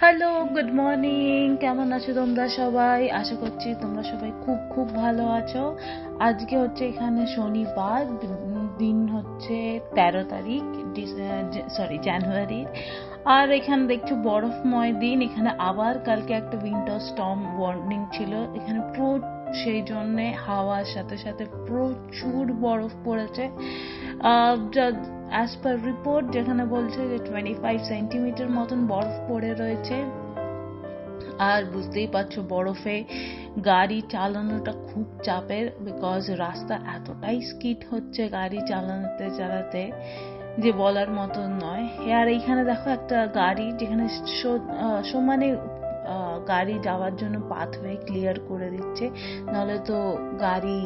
Hello, good morning. কেমন আছো তোমরা সবাই? আশা করছি তোমরা সবাই খুব খুব ভালো আছো। আজকে হচ্ছে এখানে শনিবার, দিন হচ্ছে 13 তারিখ জানুয়ারির। আর এখানে দেখছো বরফময় দিন। এখানে আবার কালকে একটা উইন্টার স্টর্ম ওয়ার্নিং ছিল এখানে, সেই জন্যে হাওয়ার সাথে সাথে প্রচুর বরফ পড়েছে। অ্যাজ পার রিপোর্ট যেখানে বলছে যে 25 সেন্টিমিটার মতন বরফ পড়ে রয়েছে। আর বুঝতেই পারছো বরফে গাড়ি চালানোটা খুব চাপের, বিকজ রাস্তা এতটাই স্কিড হচ্ছে গাড়ি চালাতে যে বলার মতন নয়। আর এইখানে দেখো একটা গাড়ি যেখানে সমানে গাড়ি যাওয়ার জন্য পাথওয়ে ক্লিয়ার করে দিচ্ছে, নাহলে তো গাড়ি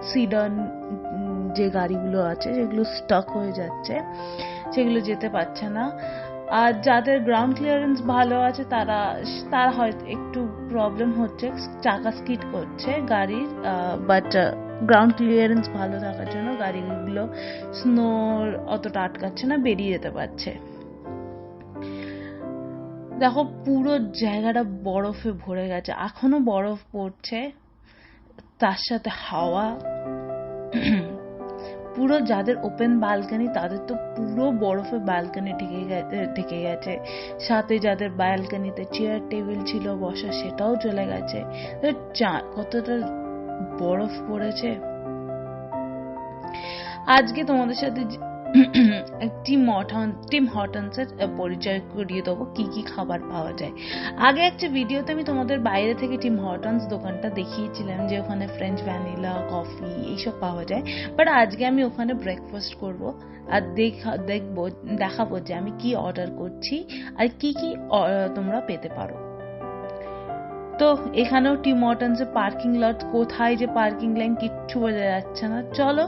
সিডন যে গাড়িগুলো আছে যেগুলো স্টাক হয়ে যাচ্ছে সেগুলো যেতে পারছে না। আর যাদের গ্রাউন্ড ক্লিয়ারেন্স ভালো আছে তারা হয়তো একটু প্রবলেম হচ্ছে, চাকা স্কিড করছে গাড়ির, বাট গ্রাউন্ড ক্লিয়ারেন্স ভালো থাকার জন্য গাড়িগুলো স্নোর অতটা আটকাচ্ছে না, বেরিয়ে যেতে পারছে। দেখো পুরো জায়গাটা বরফে ভরে গেছে, এখনো বরফ পড়ছে, তার সাথে হাওয়া। পুরো যাদের ওপেন ব্যালকনি তাদের তো পুরো বরফে ব্যালকনি ঢেকে গেছে, সাথে যাদের ব্যালকনিতে চেয়ার টেবিল ছিল বসা সেটাও চলে গেছে। কতটা বরফ পড়েছে। আজকে তোমাদের সাথে টিম হর্টনসের পরিচয় করিয়ে দেবো কি কি খাবার পাওয়া যায়। আগে একটা ভিডিওতে আমি তোমাদের বাইরে থেকে টিম হর্টনস দোকানটা দেখিয়েছিলাম যে ওখানে ফ্রেঞ্চ ভ্যানিলা কফি এইসব পাওয়া যায়, বাট আজকে আমি ওখানে ব্রেকফাস্ট করব আর দেখাবো যে আমি কি অর্ডার করছি আর কি কি তোমরা পেতে পারো। তো এখানেও টিম হর্টনসের পার্কিং লট, কোথায় যে পার্কিং লাইন কিচ্ছু বোঝা যাচ্ছে না। চলো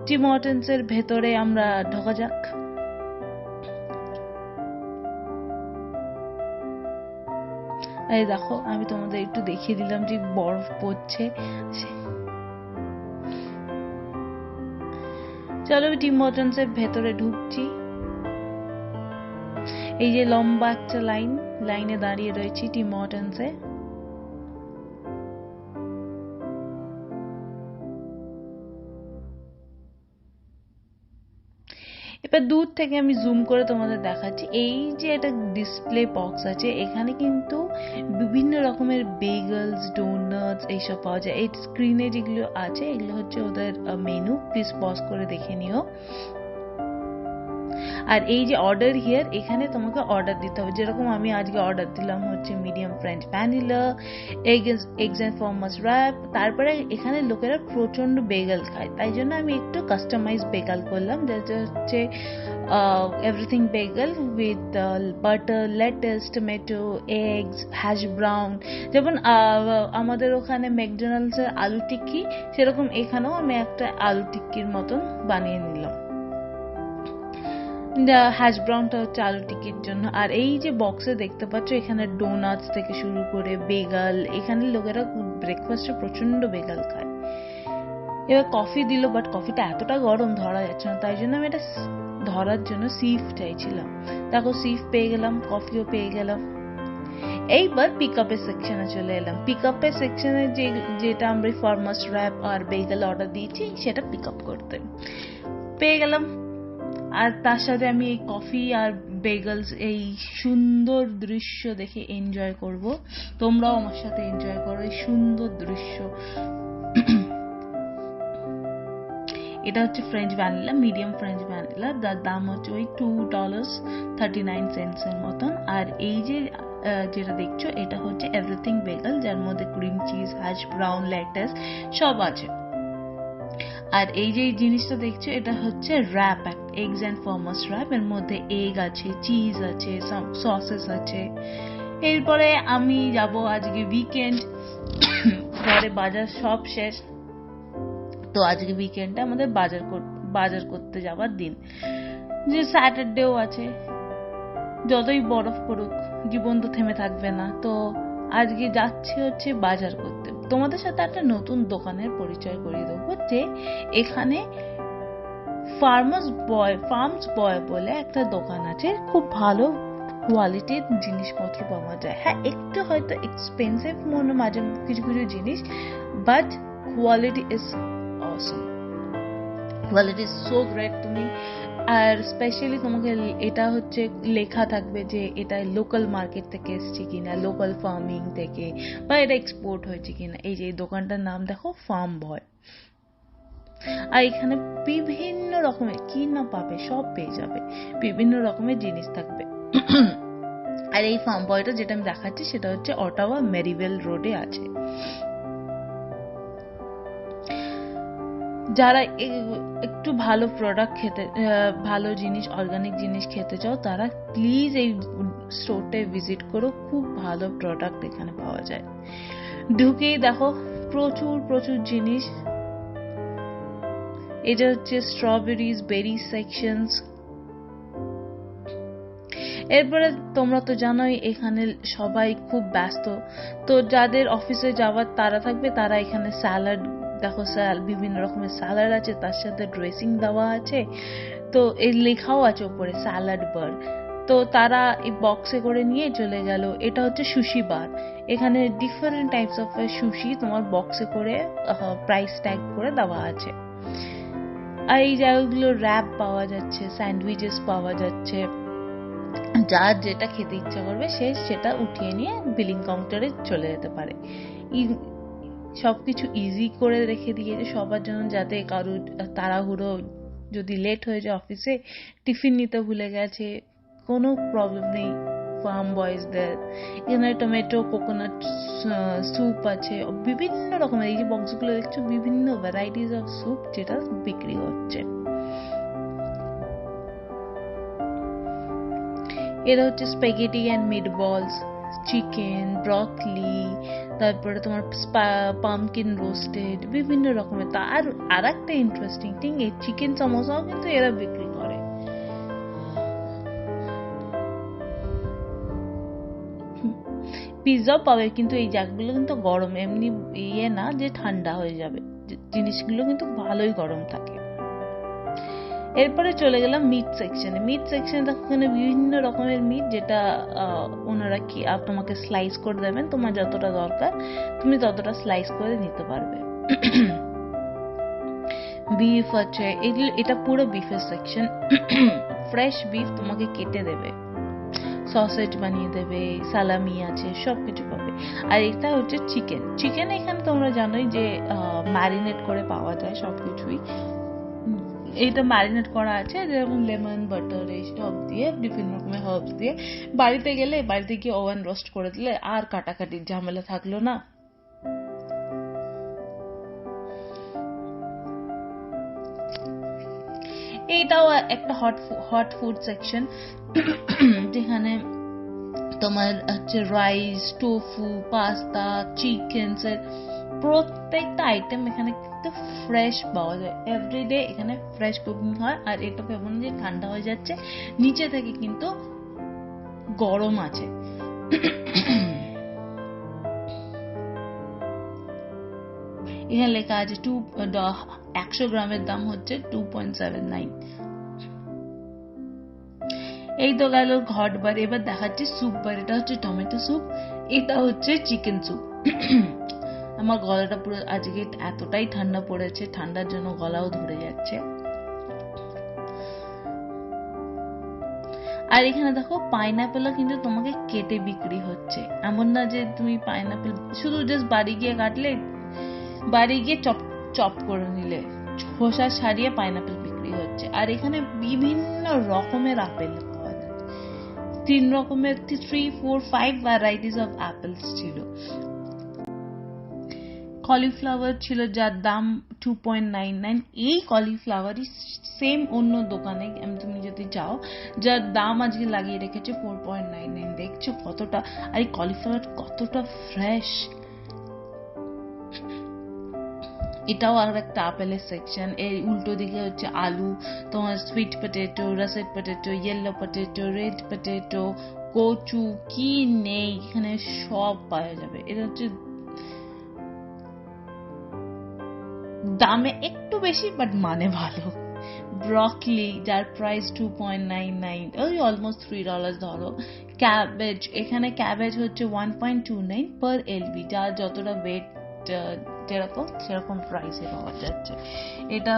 টিম হর্টনসের ভেতরে আমরা ঢোকা যাক। এই দেখো আমি তোমাদের একটু দেখিয়ে দিলাম যে বরফ পড়ছে। চলো টিম হর্টনসের ভেতরে ঢুকছি। এই যে লম্বা একটা লাইনে দাঁড়িয়ে রয়েছি টিম হর্টনসে। এবার দূর থেকে আমি জুম করে তোমাদের দেখাচ্ছি। এই যে একটা ডিসপ্লে বক্স আছে, এখানে কিন্তু বিভিন্ন রকমের বেগলস, ডোনাটস এইসব পাওয়া যায়। এই স্ক্রিনে যেগুলো আছে এগুলো হচ্ছে ওদের মেনু, প্লিজ পজ করে দেখে নিও। আর এই যে অর্ডার হিয়ার, এখানে তোমাকে অর্ডার দিতে হবে। যেরকম আমি আজকে অর্ডার দিলাম হচ্ছে medium French vanilla, eggs and farmers wrap. তারপরে এখানে লোকেরা প্রচন্ড বেগল খায়, তাই জন্য আমি একটু কাস্টমাইজ বেগল করলাম, যেটা হচ্ছে everything bagel with butter, lettuce, tomato, eggs, hash brown. যেমন আমাদের ওখানে ম্যাকডোনাল্ডস এর আলু টিক্কি, সেরকম এখানেও আমি একটা আলু টিক্কির মতন বানিয়ে নিলাম। হ্যাশ ব্রাউনটা হচ্ছে আলু টিকির জন্য। আর এই যে বক্সে দেখতে পাচ্ছ এখানে ডোনাটস থেকে শুরু করে বেগাল, এখানে লোকেরা ব্রেকফাস্টে প্রচন্ড বেগাল খায়। এবার কফি দিল, বাট কফিটা এতটা গরম ধরা যাচ্ছে না, তাই জন্য আমি এটা ধরার জন্য সিফ চাইছিলাম। দেখো সিফ পেয়ে গেলাম, কফিও পেয়ে গেলাম। এইবার পিক আপের সেকশনে চলে এলাম। পিক আপের সেকশনে যেটা আমরা ফরমাস র্যাপ আর বেগেল অর্ডার দিয়েছি সেটা পিক আপ করতে পেয়ে গেলাম। আর তার সাথে আমি এই কফি আর বেগলস এই সুন্দর দৃশ্য দেখে এনজয় করব। তোমরাও আমার সাথে এনজয় করো এই সুন্দর দৃশ্য। এটা হচ্ছে French vanilla, medium French vanilla, যার দাম হচ্ছে ওই $2.39 এর মতন। আর এই যে যেটা দেখছো এটা হচ্ছে এভরিথিং বেগল, যার মধ্যে cream cheese, hash brown, lettuce সব আছে। আর এই যে জিনিসটা দেখছো এটা হচ্ছে wrap, eggs and farmers wrap. এর মধ্যে এগ আছে, চিজ আছে, সসেস আছে। এরপরে আমি যাব, আজকে উইকেন্ড, পরে বাজার সব শেষ, তো আজকে উইকেন্ডে আমাদের বাজার করতে যাওয়ার দিন। যে স্যাটারডেও আছে, যতই বরফ পড়ুক জীবন তো থেমে থাকবে না, তো আজকে যাচ্ছি হচ্ছে বাজার করতে। তোমাদের সাথে একটা নতুন দোকানের পরিচয় করিয়ে দেবো, যে এখানে ফার্মস বয় বলে একটা দোকান আছে, খুব ভালো কোয়ালিটির জিনিসপত্র পাওয়া যায়। হ্যাঁ, একটু হয়তো এক্সপেন্সিভ মনে মাঝে কিছু কিছু জিনিস, but quality is Assam, quality is so great. তুমি আর স্পেশালি তোমাকে এটা হচ্ছে লেখা থাকবে যে এটা লোকাল মার্কেট থেকে এসছে কিনা, লোকাল ফার্মিং থেকে, বা এটা এক্সপোর্ট হয়েছে কিনা। এই যে এই দোকানটার নাম দেখো, ফার্ম বয়। আর এখানে বিভিন্ন রকমের কি না পাবে সব পেয়ে যাবে, বিভিন্ন রকমের জিনিস থাকবে। আর এই ফার্ম বয়টা যেটা আমি দেখাচ্ছি সেটা হচ্ছে অটাওয়া মেরিভেল রোডে আছে। যারা একটু ভালো প্রোডাক্ট খেতে, ভালো জিনিস, অর্গানিক জিনিস খেতে চাও, তারা প্লিজ এই স্টোরটায় ভিজিট করো। খুব ভালো প্রোডাক্ট এখানে পাওয়া যায়। ঢুকেই দেখো প্রচুর প্রচুর জিনিস। এটা হচ্ছে স্ট্রবেরিজ, বেরি সেকশনস। এরপরে তোমরা তো জানোই এখানে সবাই খুব ব্যস্ত, তো যাদের অফিসে যাওয়ার তারা থাকবে তারা এখানে স্যালাড দেখো, বিভিন্ন রকমের স্যালাড আছে, তার সাথে ড্রেসিং দেওয়া আছে। তো এই লেখাও আছে উপরে স্যালাড বার। তো তারা এই বক্সে করে নিয়ে চলে গেল। এটা হচ্ছে সুশি বার। এখানে ডিফারেন্ট টাইপস অফ সুশি তোমার বক্সে করে প্রাইস ট্যাগ করে দেওয়া আছে। আর এই জায়গাগুলো র্যাপ পাওয়া যাচ্ছে, স্যান্ডউইচেস পাওয়া যাচ্ছে। যার যেটা খেতে ইচ্ছা করবে সে সেটা উঠিয়ে নিয়ে বিলিং কাউন্টারে চলে যেতে পারে। সবকিছু ইজি করে রেখে দিয়েছে সবার জন্য, যাতে কারো তাড়াহুড়ো যদি লেট হয়ে যায় অফিসে, টিফিন নিতে ভুলে গেছে, কোনো প্রবলেম নেই ফার্ম বয়েজদের। এখানে টমেটো, কোকোনাট স্যুপ আছে, বিভিন্ন রকমের। এই যে বক্সগুলো দেখছো, বিভিন্ন ভ্যারাইটিস অফ স্যুপ যেটা বিক্রি হচ্ছে। এটা হচ্ছে স্প্যাগেটি অ্যান্ড মিটবলস, চিকেন, ব্রকলি, তারপরে তোমার পামকিন রোস্টেড, বিভিন্ন রকমের। তার আর একটা ইন্টারেস্টিং থিং, এই চিকেন সমোসাও কিন্তু এরা বিক্রি করে। পিৎজাও পাবে, কিন্তু এই জায়গাগুলো কিন্তু গরম, এমনি ইয়ে না যে ঠান্ডা হয়ে যাবে, জিনিসগুলো কিন্তু ভালোই গরম থাকে। এরপরে চলে গেলাম মিট সেকশনে। মিট সেকশনে দেখো এখানে বিভিন্ন রকমের মিট, যেটা ওনারা কি তোমাকে স্লাইস করে দেবেন, তোমার যতটা দরকার তুমি ততটা স্লাইস করে নিতে পারবে। বিফ আছে, এটা পুরো বিফের সেকশন। ফ্রেশ বিফ তোমাকে কেটে দেবে, সসেজ বানিয়ে দেবে, সালামি আছে, সবকিছু পাবে। আর এটা হচ্ছে চিকেন। চিকেন এখানে তোমরা জানোই যে ম্যারিনেট করে পাওয়া যায় সবকিছুই। এইটা ম্যারিনেট করা আছে, যেরকম লেমন, বাটার, এইসব দিয়ে বিভিন্ন রকমের হার্বস দিয়ে। বাড়িতে গেলে বাড়িতে গিয়ে ওভেন রোস্ট করে দিলে আর কাটাকাটির ঝামেলা থাকলো না। এইটাও একটা হট ফুড সেকশন, যেখানে তোমার হচ্ছে রাইস, টোফু, পাস্তা, চিকেনস এর প্রত্যেকটা আইটেম এখানে কিন্তু ফ্রেশ পাওয়া যায়। এভরিডে এখানে ফ্রেশ কুকিং হয়। আর এটা ভেবো না যে ঠান্ডা হয়ে যাচ্ছে, নিচে থেকে কিন্তু গরম আছে। এখানে লেখা আছে 100 গ্রামের দাম হচ্ছে 2.79। এই তো গেল ঘট বার। এবার দেখাচ্ছি স্যুপ বার। এটা হচ্ছে টমেটো স্যুপ, এটা হচ্ছে চিকেন স্যুপ। আমার গলাটা পুরো আজকে এতটাই ঠান্ডা পড়েছে, ঠান্ডার জন্য গলাও ধরে যাচ্ছে। আর এখানে দেখো পাইনাপেলও কিন্তু তোমাকে কেটে বিক্রি হচ্ছে। এমন না যে তুমি পাইনাপেল শুধু জাস্ট বাড়ি গিয়ে কাটলে, বাড়ি গিয়ে চপ চপ করে নিলে, খোসা ছাড়িয়ে পাইনাপেল বিক্রি হচ্ছে। আর এখানে বিভিন্ন রকমের আপেল পাওয়া যায়, 3, 4, 5 ভ্যারাইটিস অফ অ্যাপেলস ছিল। কলিফ্লাওয়ার ছিল যার দাম 2.99। এই কলিফ্লাওয়ারই সেম অন্য দোকানে তুমি যদি যাও, যার দাম আজকে লাগিয়ে রেখেছে 4.99। দেখছো কতটা, আর এই কলিফ্লাওয়ার কতটা ফ্রেশ। এটাও আর একটা আপেলের সেকশন। এর উল্টো দিকে হচ্ছে আলু, তোমার sweet potato, russet potato, yellow potato, red potato, কচু, কি নেই এখানে সব পাওয়া যাবে। এটা হচ্ছে দামে একটু বেশি বাট মানে ভালো। ব্রকলি যার প্রাইস 2.99, ওই অলমোস্ট $3 ধরো, ক্যাবেজ, এখানে ক্যাবেজ হচ্ছে 1.29 পার এলবি, যার যতটা ওয়েট যেরকম সেরকম প্রাইসে পাওয়া যাচ্ছে। এটা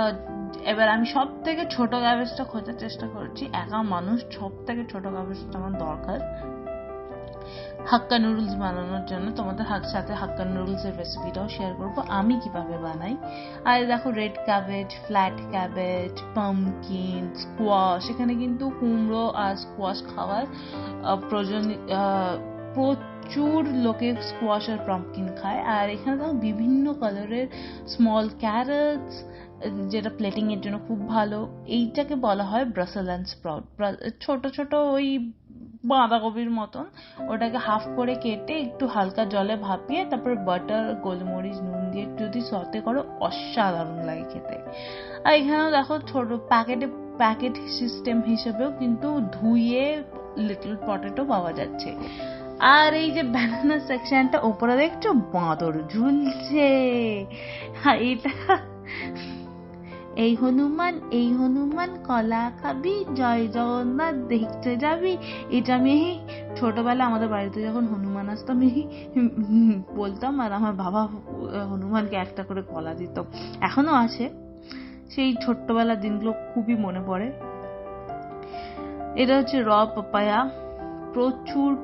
এবার আমি সব থেকে ছোট ক্যাবেজটা খোঁজার চেষ্টা করছি, একা মানুষ সব থেকে ছোট ক্যাবেজটা আমার দরকার হাক্কা নুডলস বানানোর জন্য। তোমাদের সাথে হাক্কা নুডলসের রেসিপিটাও শেয়ার করবো আমি কিভাবে বানাই। আর দেখো red cabbage, flat cabbage, pumpkin, squash, এখানে কিন্তু কুমড়ো আর স্কোয়াশ খাওয়ার প্রচুর লোকে স্কোয়াশ আর পাম্পকিন খায়। আর এখানে দেখো বিভিন্ন কালারের স্মল ক্যারটস, যেটা প্লেটিং এর জন্য খুব ভালো। এইটাকে বলা হয় ব্রাসেলিয়ান স্প্রাউট, ছোট ছোট ওই বাঁধাকপির মতন। ওটাকে হাফ করে কেটে একটু হালকা জলে ভাপিয়ে তারপর বাটার, গোলমরিচ, নুন দিয়ে যদি সতে করো অসাধারণ লাগে খেতে। আর এখানেও দেখো ছোট প্যাকেট সিস্টেম হিসেবেও কিন্তু ধুয়ে লিটল পটেটো পাওয়া যাচ্ছে। আর এই যে ব্যানানা সেকশনটা ওপরে দেখছো বাঁদর ঝুলছে, এটা এই হনুমান কলা খাবি, জয় জগন্নাথ দেখতে যাবি। এটা আমি ছোটবেলা আমাদের বাড়িতে যখন হনুমান আসতো আমি বলতাম, আর আমার বাবা হনুমানকে একটা করে কলা দিত, এখনো আছে। সেই ছোট্টবেলার দিনগুলো খুবই মনে পড়ে। এটা হচ্ছে র পাপায়া,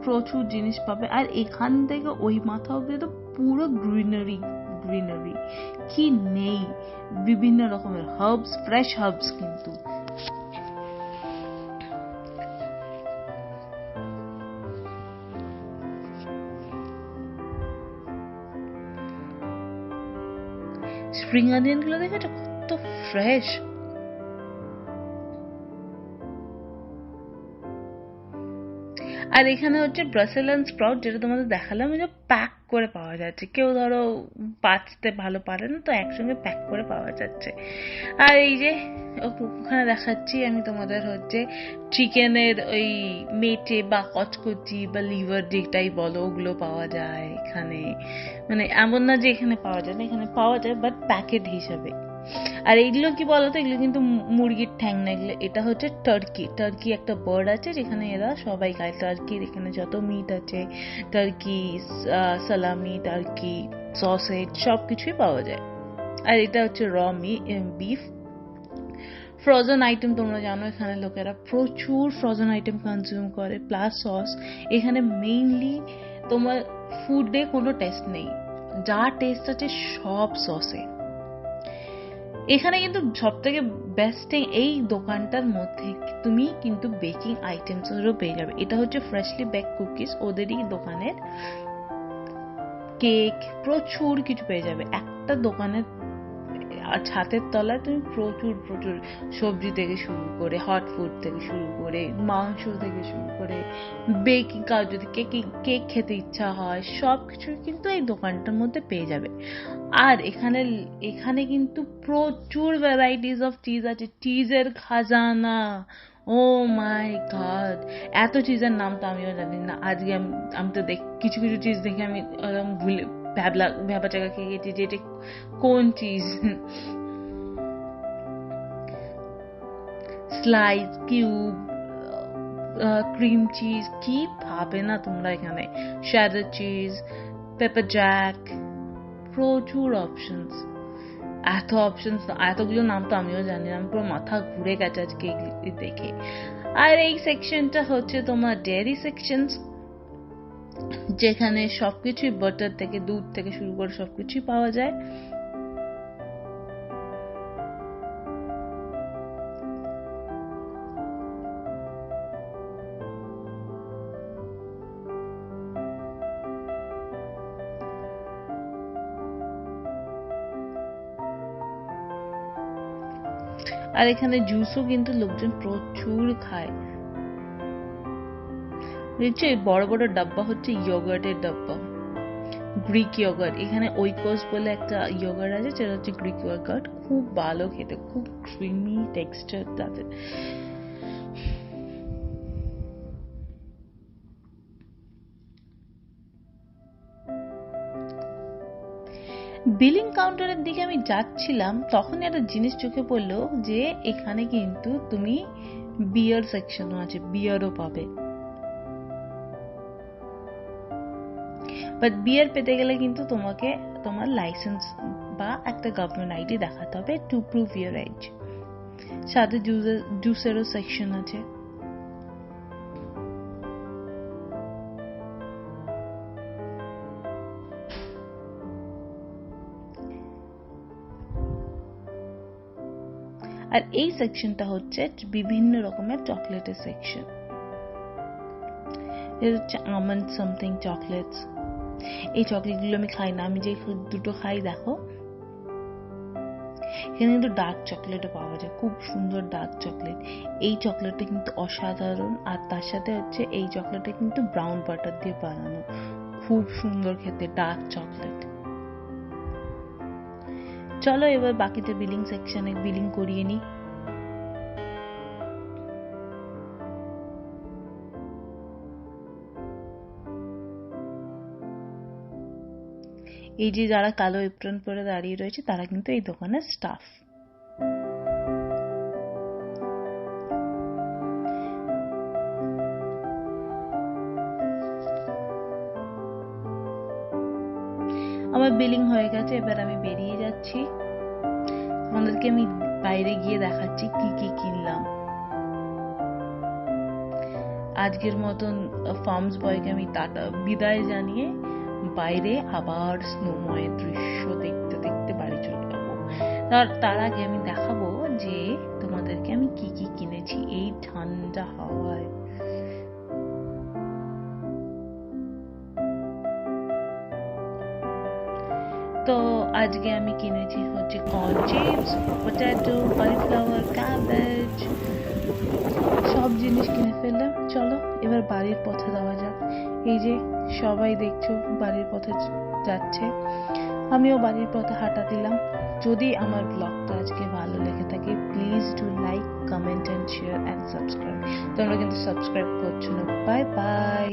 প্রচুর জিনিস পাবে। আর এখান থেকে ওই মাথা অব্দি তো পুরো গ্রিনারি, কি নেই, বিভিন্ন রকমের হার্বস, ফ্রেশ হার্বস। কিন্তু স্প্রিং অনিয়ন গুলো দেখেছো কত ফ্রেশ। আর এখানে হচ্ছে ব্রাসেলিয়ান স্প্রাউট, যেটা তোমাদের দেখালাম, যে প্যাক করে পাওয়া যাচ্ছে। কেউ ধরো বাঁচতে ভালো পারে না, তো একসঙ্গে প্যাক করে পাওয়া যাচ্ছে। আর এই যে ওখানে দেখাচ্ছি আমি তোমাদের হচ্ছে চিকেনের ওই মেটে বা কচকচি বা লিভার যেটাই বলো, ওগুলো পাওয়া যায় এখানে। মানে এমন না যে এখানে পাওয়া যায় না, এখানে পাওয়া যায়, বাট প্যাকেট হিসাবে। আর এইগুলো কি বলতো, এগুলো কিন্তু মুরগির ঠ্যাং না, এগুলো এটা হচ্ছে টার্কি একটা বার্ড আছে যেখানে এরা সবাই খায়। টার্কির এখানে যত মিট আছে, টার্কি, সালামি, টার্কি, সসেজ, সবকিছুই পাওয়া যায়। আর এটা হচ্ছে র বিফ। ফ্রোজেন আইটেম তোমরা জানো এখানে লোকেরা প্রচুর ফ্রোজেন আইটেম কনজিউম করে, প্লাস সস। এখানে মেইনলি তোমার ফুডে কোনো টেস্ট নেই, যা টেস্ট আছে সব সসে। এখানে কিন্তু সব থেকে বেস্ট এই দোকানটার মধ্যে তুমি কিন্তু বেকিং আইটেমসও পেয়ে যাবে। এটা হচ্ছে ফ্রেশলি বেক কুকিজ, ওদেরই দোকানের কেক, প্রচুর কিছু পেয়ে যাবে একটা দোকানের ছাদের তলায়। তুমি প্রচুর সবজি থেকে শুরু করে, হট ফুড থেকে শুরু করে, মাংস থেকে শুরু করে, বেকিং, কার যদি কেক খেতে ইচ্ছা হয়, সবকিছু কিন্তু এই দোকানটার মধ্যে পেয়ে যাবে। আর এখানে কিন্তু প্রচুর ভ্যারাইটিস অফ চিজ আছে, চিজের খাজানা। ও মাই গড, এত চিজের নাম তো আমিও জানি না। আজকে আমি তো কিছু চিজ দেখে আমি ভুলে ভ্যাবা জায়গা খেয়ে গেছি যে এটা কোন cheese. Slice, cube, cream cheese, কি পাবে না তোমরা এখানে। শ্যাডার চিজ, পেপার জ্যাক, প্রচুর অপশনস। এতগুলো নাম তো আমিও জানি না, আমি পুরো মাথা ঘুরে গেছে আজকে দেখে। আর এই সেকশনটা হচ্ছে তোমার ডেয়ারি সেকশন, যেখানে সবকিছুই বাটার থেকে, দুধ থেকে শুরু করে সবকিছুই পাওয়া যায়। আর এখানে জুসও কিন্তু লোকজন প্রচুর খায়। দেখছো এই বড় ডাব্বা হচ্ছে ইয়োগার্টের ডাব্বা, গ্রিক ইয়োগার্ট। এখানে ওইকোস বলে একটা ইয়োগার্ট আছে, যেটা হচ্ছে গ্রিক ইয়োগার্ট, খুব ভালো খেতে, খুব ক্রিমি টেক্সচার তাদের। বিলিং কাউন্টারের দিকে আমি যাচ্ছিলাম, তখন একটা জিনিস চোখে পড়লো যে এখানে কিন্তু তুমি বিয়ার সেকশনও আছে, বিয়ারও পাবে। বাট বিয়ার পেতে গেলে কিন্তু তোমাকে তোমার লাইসেন্স বা একটা গভর্নমেন্ট আইডি দেখাতে হবে টু প্রুভ ইয়োর এজ। সাথে জুসেরও সেকশন আছে। আর এই সেকশনটা হচ্ছে বিভিন্ন রকমের চকলেটের সেকশন। এটা হচ্ছে আমন্ড সামথিং চকলেটস। এই চকলেটগুলো আমি খাই না, আমি যে দুটো খাই দেখো, এখানে কিন্তু ডার্ক চকলেটও পাওয়া যায়, খুব সুন্দর ডার্ক চকলেট। এই চকলেটটা কিন্তু অসাধারণ। আর তার সাথে হচ্ছে এই চকলেটটা কিন্তু ব্রাউন বাটার দিয়ে বানানো, খুব সুন্দর খেতে ডার্ক চকলেট। চলো এবার বাকিতে বিলিং সেকশনে বিলিং করিয়ে নি। এই যে যারা কালো এপ্রন পরে দাঁড়িয়ে রয়েছে তারা কিন্তু এই দোকানের স্টাফ। আমার বিলিং হয়ে গেছে, এবার আমি বেরিয়ে যাচ্ছি। তোমাদেরকে আমি বাইরে গিয়ে দেখাচ্ছি কি কি কিনলাম। আজকের মতন ফার্মস বয়কে আমি টাটা বিদায় জানিয়ে বাইরে আবার স্নোময় দৃশ্য দেখতে দেখতে বাড়ি চলে যাবো। তার আগে আমি দেখাবো যে তোমাদেরকে আমি কি কি কিনেছি এই ঠান্ডা হাওয়ায়। তো আজকে আমি কিনেছি হচ্ছে corn chips, potato, cauliflower, cabbage, সব জিনিস কিনে ফেললাম। চলো এবার বাড়ির পথে যাওয়া যাক। এই যে সবাই দেখছো বাড়ির পথে যাচ্ছে, আমিও বাড়ির পথে হাঁটা দিলাম। যদি আমার ব্লগটা আজকে ভালো লেগে থাকে please do like, comment and share and subscribe. তোমরা কিন্তু সাবস্ক্রাইব করছো না। Bye by.